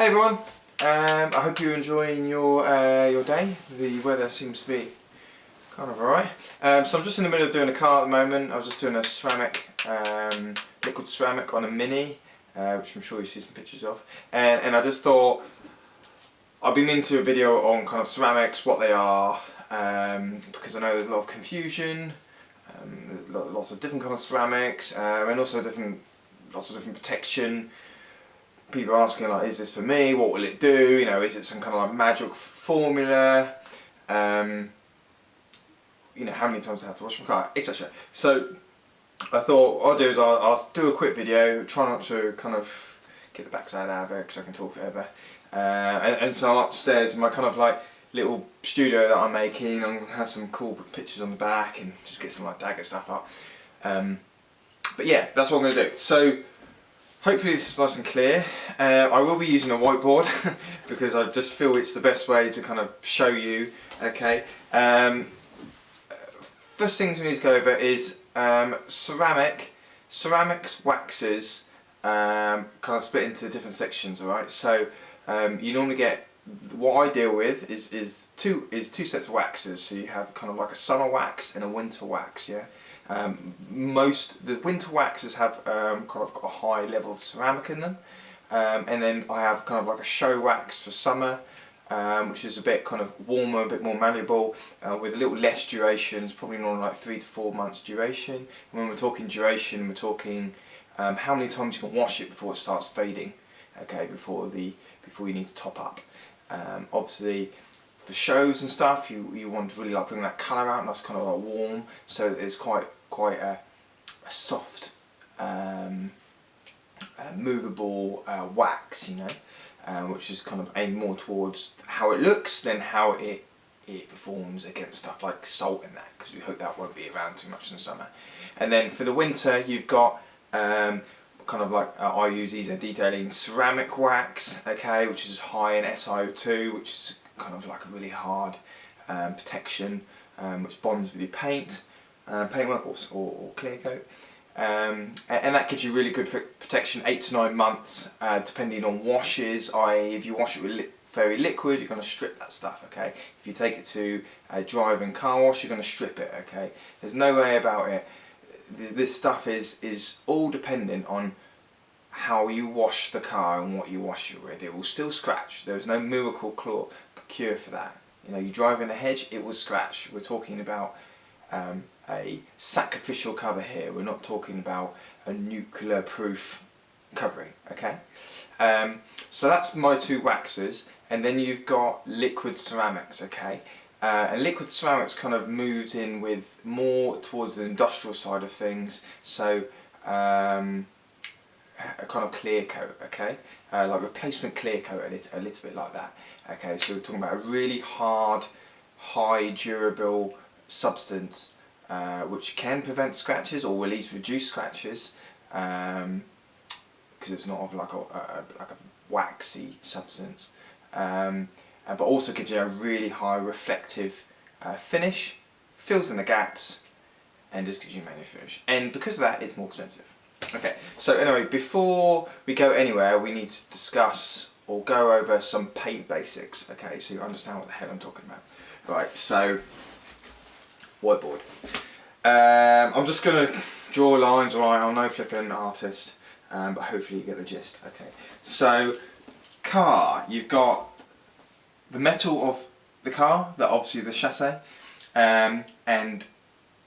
Hey everyone, I hope you're enjoying your day. The weather seems to be kind of alright. So I'm just in the middle of doing a car at the moment. I was just doing a ceramic, liquid ceramic on a Mini, which I'm sure you see some pictures of. And I just thought I've been into a video on kind of ceramics, what they are, because I know there's a lot of confusion. There's lots of different kind of ceramics, and also lots of different protection. People are asking like, is this for me? What will it do? You know, is it some kind of like magic formula? You know, how many times do I have to wash my car, etc. So I thought what I'll do is I'll do a quick video, try not to kind of get the backside out of it because I can talk forever. And so I'm upstairs in my kind of like little studio that I'm making. I'm going to have some cool pictures on the back and just get some like dagger stuff up. But yeah, that's what I'm going to do. So hopefully this is nice and clear. I will be using a whiteboard because I just feel it's the best way to kind of show you. Okay. First things we need to go over is ceramics, waxes, kind of split into different sections. All right. So you normally get, what I deal with is two sets of waxes. So you have kind of like a summer wax and a winter wax. Yeah. The winter waxes have kind of got a high level of ceramic in them, and then I have kind of like a show wax for summer, which is a bit kind of warmer, a bit more malleable, with a little less duration. It's probably not like 3 to 4 months duration. And when we're talking duration, we're talking how many times you can wash it before it starts fading. Okay, before you need to top up. Obviously, for shows and stuff, you want to really like bring that colour out, and that's kind of like warm, so it's quite a soft, movable wax, you know, which is kind of aimed more towards how it looks than how it performs against stuff like salt and that, because we hope that won't be around too much in the summer. And then for the winter, you've got kind of like I use these detailing ceramic wax, okay, which is high in SiO2, which is kind of like a really hard protection, which bonds with your paint, paintwork or clear coat, and that gives you really good protection, 8 to 9 months, depending on washes. If you wash it with very liquid, you're going to strip that stuff. Okay, if you take it to a drive-in car wash, you're going to strip it. Okay, there's no way about it. This stuff is all dependent on how you wash the car and what you wash it with. It will still scratch. There is no miracle cure for that. You know, you drive in a hedge, it will scratch. We're talking about a sacrificial cover here. We're not talking about a nuclear proof covering. Okay, so that's my two waxes, and then you've got liquid ceramics. Okay. And liquid ceramics kind of moves in with more towards the industrial side of things, so a kind of clear coat, okay, like replacement clear coat, a little bit like that. Okay, so we're talking about a really hard, high durable substance, which can prevent scratches or at least reduce scratches, because it's not of like a waxy substance. But also gives you a really high reflective finish, fills in the gaps, and just gives you a manual finish. And because of that, it's more expensive. Okay, so anyway, before we go anywhere, we need to discuss or go over some paint basics. Okay, so you understand what the hell I'm talking about. Right, so whiteboard. I'm just going to draw lines. Right, I'm no flipping artist, but hopefully you get the gist. Okay, so car, you've got the metal of the car, obviously the chassis, and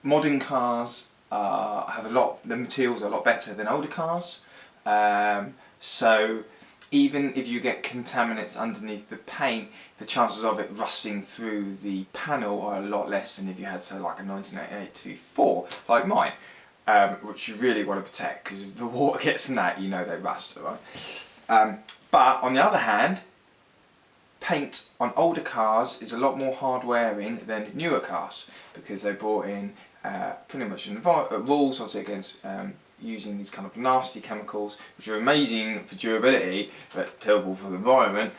modern cars the materials are a lot better than older cars. So even if you get contaminants underneath the paint, the chances of it rusting through the panel are a lot less than if you had, say, like a 1988 T4 like mine, which you really want to protect, because if the water gets in that, you know they rust, right? But on the other hand, paint on older cars is a lot more hard wearing than newer cars, because they brought in pretty much rules obviously against using these kind of nasty chemicals, which are amazing for durability but terrible for the environment.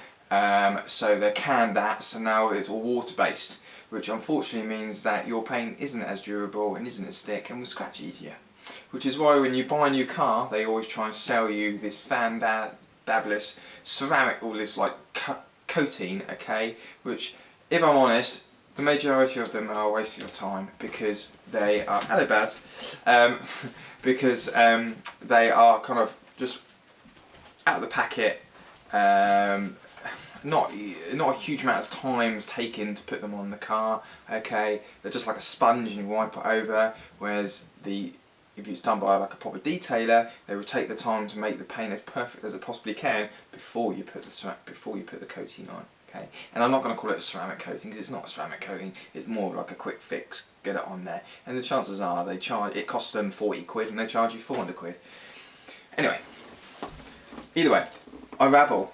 So they canned that, so now it's all water based, which unfortunately means that your paint isn't as durable and isn't as thick and will scratch easier. Which is why when you buy a new car, they always try and sell you this fanned out fabulous ceramic, all this like coating, okay, which, if I'm honest, the majority of them are a waste of your time, because they are, hello Baz, because they are kind of just out of the packet, not a huge amount of time's taken to put them on the car, okay, they're just like a sponge and you wipe it over, whereas if it's done by like a proper detailer, they will take the time to make the paint as perfect as it possibly can before you put the coating on. Okay, and I'm not going to call it a ceramic coating because it's not a ceramic coating. It's more like a quick fix, get it on there. And the chances are it costs them 40 quid and they charge you 400 quid. Anyway, either way, I rabble.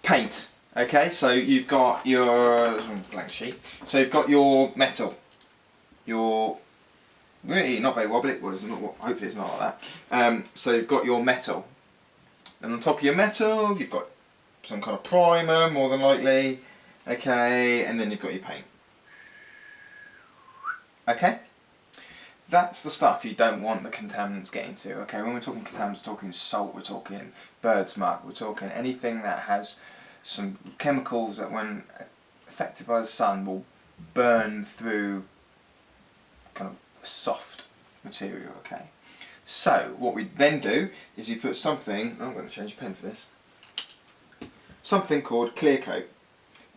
Paint. Okay, so you've got your blank sheet. So you've got your metal, your really not very wobbly. Well, hopefully it's not like that. So you've got your metal, and on top of your metal, you've got some kind of primer, more than likely. Okay, and then you've got your paint. Okay, that's the stuff you don't want the contaminants getting to. Okay, when we're talking contaminants, we're talking salt, we're talking bird's muck, we're talking anything that has some chemicals that, when affected by the sun, will burn through kind of soft material. Okay, so what we then do is you put something, I'm going to change pen for this, something called clear coat,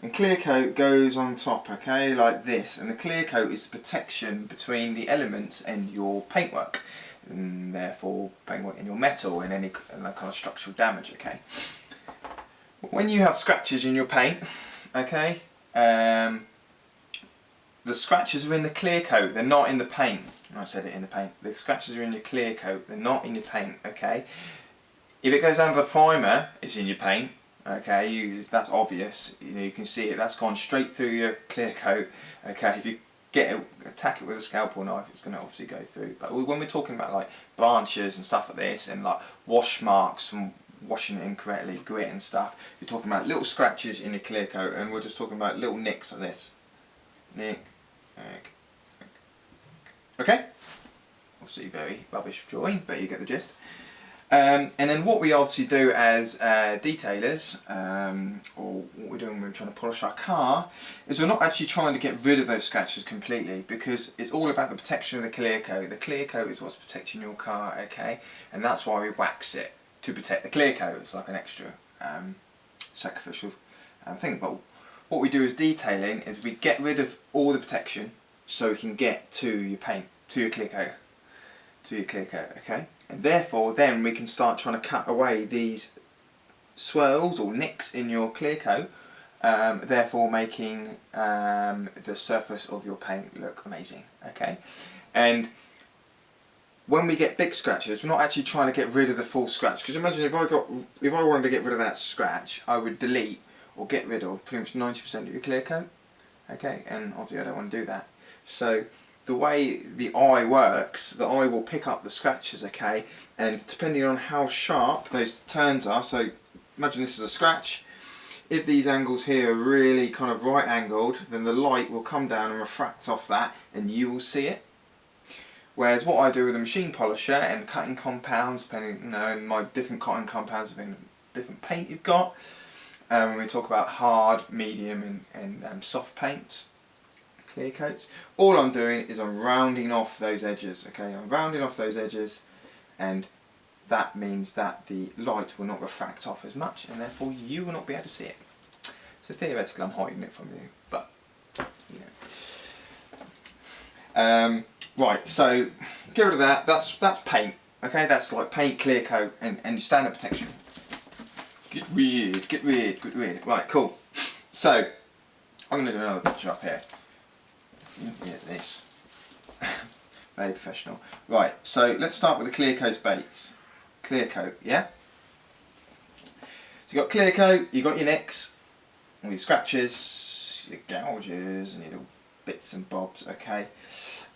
and clear coat goes on top, okay, like this, and the clear coat is the protection between the elements and your paintwork, and therefore paintwork in your metal and any kind of structural damage. Okay, when you have scratches in your paint, okay, the scratches are in the clear coat, they're not in the paint. I said it, in the paint. The scratches are in your clear coat, they're not in your paint, okay? If it goes down to the primer, it's in your paint, okay? That's obvious, you can see it, that's gone straight through your clear coat, okay? If you attack it with a scalpel knife, it's going to obviously go through. But when we're talking about like branches and stuff like this, and like wash marks from washing it incorrectly, grit and stuff, you're talking about little scratches in your clear coat, and we're just talking about little nicks like this. Nick. Okay, obviously very rubbish drawing, but you get the gist. And then what we obviously do as detailers, or what we're doing when we're trying to polish our car, is we're not actually trying to get rid of those scratches completely, because it's all about the protection of the clear coat. The clear coat is what's protecting your car, okay, and that's why we wax it, to protect the clear coat. It's like an extra sacrificial thing. But what we do as detailing is we get rid of all the protection so we can get to your paint, to your clear coat, okay? And therefore then we can start trying to cut away these swirls or nicks in your clear coat, therefore making the surface of your paint look amazing, okay? And when we get big scratches, we're not actually trying to get rid of the full scratch, because imagine if I wanted to get rid of that scratch, I would delete or get rid of pretty much 90% of your clear coat, okay? And obviously I don't want to do that. So the way the eye works, the eye will pick up the scratches, okay, and depending on how sharp those turns are, so imagine this is a scratch, if these angles here are really kind of right angled, then the light will come down and refract off that and you will see it. Whereas what I do with a machine polisher and cutting compounds, depending, and my different cutting compounds depending on different paint you've got, when we talk about hard, medium and soft paints, clear coats, all I'm doing is I'm rounding off those edges, okay? I'm rounding off those edges, and that means that the light will not refract off as much, and therefore you will not be able to see it. So theoretically I'm hiding it from you, but you know. Right, so get rid of that. That's paint, okay? That's like paint, clear coat, and standard protection. Get rid. Right, cool. So I'm going to do another picture up here. Yeah, this. Very professional. Right, so let's start with the clear coat base. Clear coat, yeah? So you've got clear coat, you've got your nicks, all your scratches, your gouges, and your little bits and bobs, okay?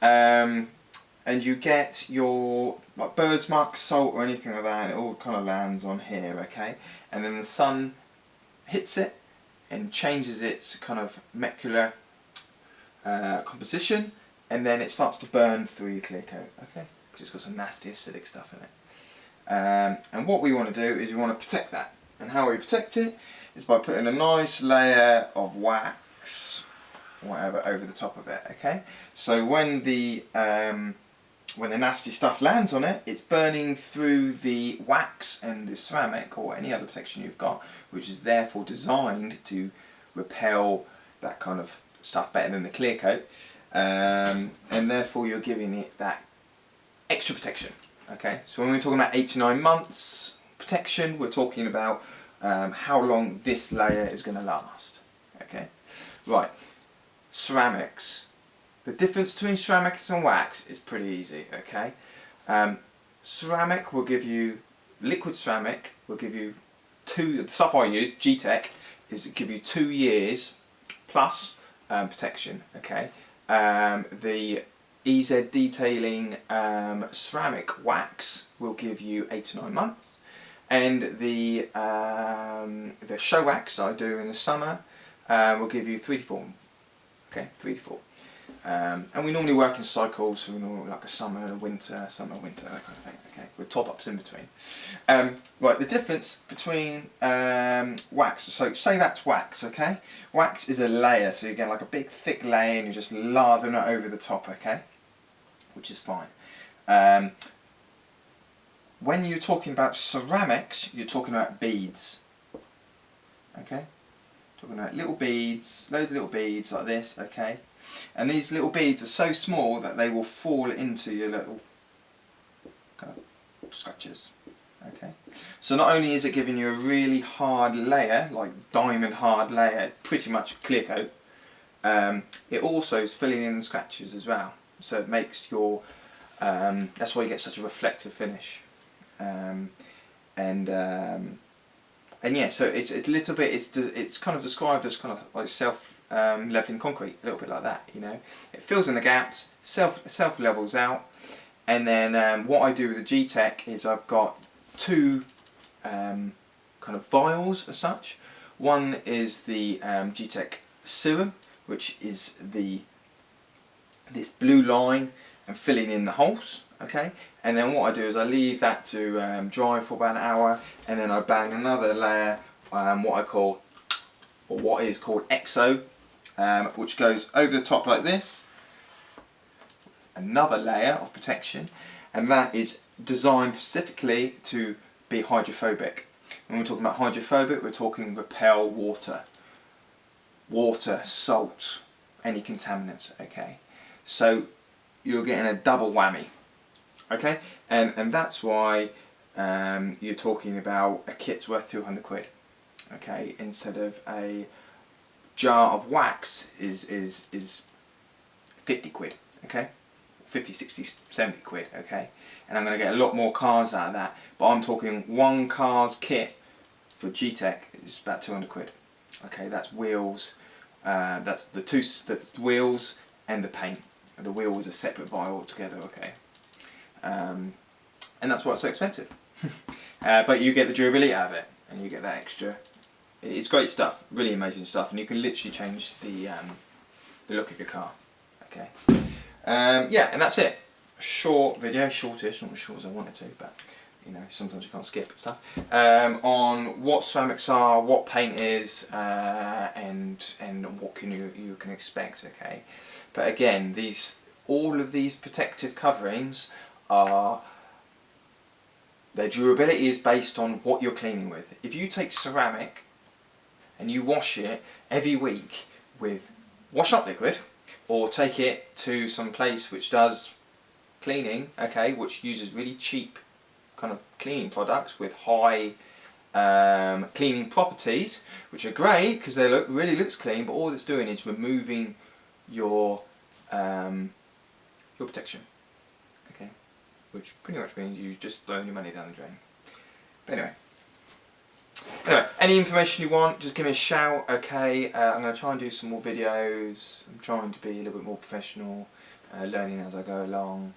And you get your like bird's mark, salt or anything like that, and it all kind of lands on here, okay? And then the sun hits it and changes its kind of macular composition, and then it starts to burn through your clear coat, okay? Because it's got some nasty acidic stuff in it. And what we want to do is we want to protect that. And how we protect it is by putting a nice layer of wax, whatever, over the top of it. Okay, so when the nasty stuff lands on it, it's burning through the wax and the ceramic or any other protection you've got, which is therefore designed to repel that kind of stuff better than the clear coat, and therefore you're giving it that extra protection. Okay, so when we're talking about 8 to 9 months protection, we're talking about how long this layer is going to last. Okay, right, ceramics. The difference between ceramics and wax is pretty easy. Okay, ceramic will give you, liquid ceramic will give you the stuff I use, G-Tech, is give you 2 years plus protection. Okay, the EZ Detailing ceramic wax will give you 8 to 9 months, and the show wax I do in the summer will give you 3 to 4. Okay, 3 to 4. And we normally work in cycles, so we normally like a summer, winter, that kind of thing. Okay, with top ups in between. Right, the difference between wax. So say that's wax. Okay, wax is a layer, so you get like a big thick layer, and you're just lathering it over the top. Okay, which is fine. When you're talking about ceramics, you're talking about beads. Okay, talking about little beads, loads of little beads like this. Okay. And these little beads are so small that they will fall into your little kind of scratches. Okay. So not only is it giving you a really hard layer, like diamond hard layer, pretty much a clear coat, it also is filling in the scratches as well. So it makes your, that's why you get such a reflective finish. And yeah, so it's a little bit, it's kind of described as kind of like leveling concrete, a little bit like that, you know. It fills in the gaps, self levels out, and then what I do with the G-Tech is I've got 2 kind of vials as such. One is the G-Tech Serum, which is this blue line and filling in the holes. Okay, and then what I do is I leave that to dry for about an hour, and then I bang another layer, what is called EXO, which goes over the top like this, another layer of protection, and that is designed specifically to be hydrophobic. When we're talking about hydrophobic, we're talking repel water, salt, any contaminants. Okay, so you're getting a double whammy. Okay, and that's why you're talking about a kit's worth 200 quid. Okay, instead of a jar of wax is 50 quid. Okay, 50, 60, 70 quid. Okay, and I'm going to get a lot more cars out of that, but I'm talking one car's kit for G-Tech is about 200 quid. Okay, that's wheels, that's the wheels and the paint. The wheel is a separate vial altogether. Okay. And that's why it's so expensive. But you get the durability out of it, and you get that extra. It's great stuff, really amazing stuff, and you can literally change the look of your car. Okay. Yeah, and that's it. Short video, shortish, not as short as I wanted to, but you know, sometimes you can't skip and stuff. On what ceramics are, what paint is, and what you can expect. Okay. But again, all of these protective coverings their durability is based on what you're cleaning with. If you take ceramic and you wash it every week with wash up liquid, or take it to some place which does cleaning, okay, which uses really cheap kind of cleaning products with high cleaning properties, which are great because they really looks clean, but all it's doing is removing your protection. Okay, which pretty much means you just throw your money down the drain. But anyway, any information you want, just give me a shout. Okay, I'm going to try and do some more videos. I'm trying to be a little bit more professional, learning as I go along,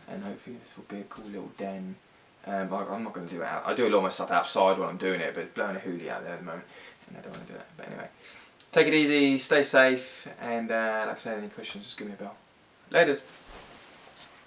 and hopefully this will be a cool little den. But I'm not going to do it out. I do a lot of my stuff outside when I'm doing it, but it's blowing a hoolie out there at the moment, and I don't want to do that. But anyway, take it easy, stay safe, and like I said, any questions, just give me a bell. Laters.